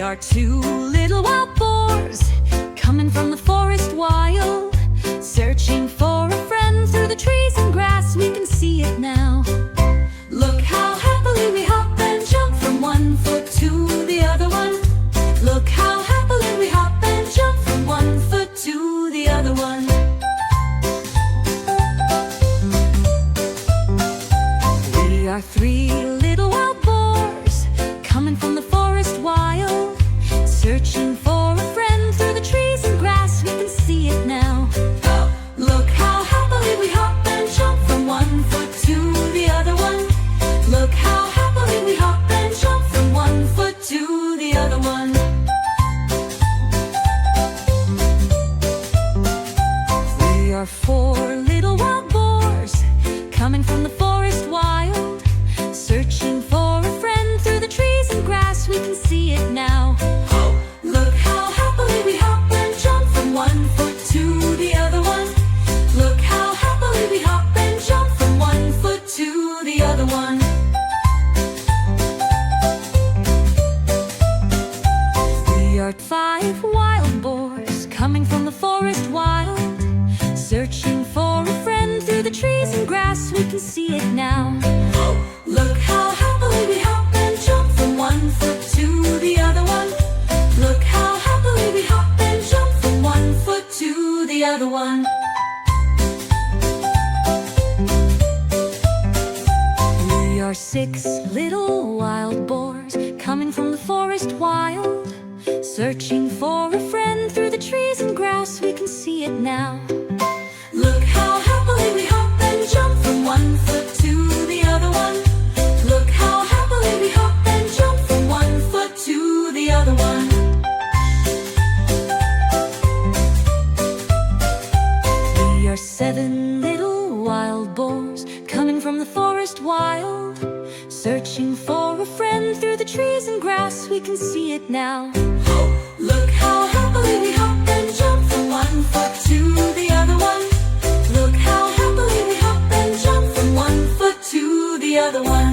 are two little wild boars, coming from the forest wild, searching for a friend through the trees and grass. We can see it now. Look how happily we hop and jump from one foot to the other one. Look how happily we hop and jump from one foot to the other one. We are three little wild boars, coming from the forest wild, searching for a friend through the trees and grass. We can see it now. Look how happily we hop and jump from one foot to the other one. Look how happily we hop and jump from one foot to the other one. We are four little wild boars, coming from the forest wild, searching for a friend through the trees and grass. We can see it now. Look how happily we hop and jump from one foot to the other one. Look how happily we hop and jump from one foot to the other one. We are five wild boars, coming from the forest wild, searching for a friend through the trees and grass. We can see it now. Look how happily we hop and jump from one foot to the other one. Look how happily we hop and jump from one foot to the other one. We are six little wild boars, coming from the forest wild, searching for a friend through the trees and grass. We can see it now. Look how happily we hop and jump from one foot to the other one. Look how happily we hop and jump from one foot to the other one. We are seven little wild boars, coming from the forest wild, searching for a friend through the trees and grass. We can see it now. Look how happily we hop and jump from one foot to the other one. Look how happily we hop and jump from one foot to the other one.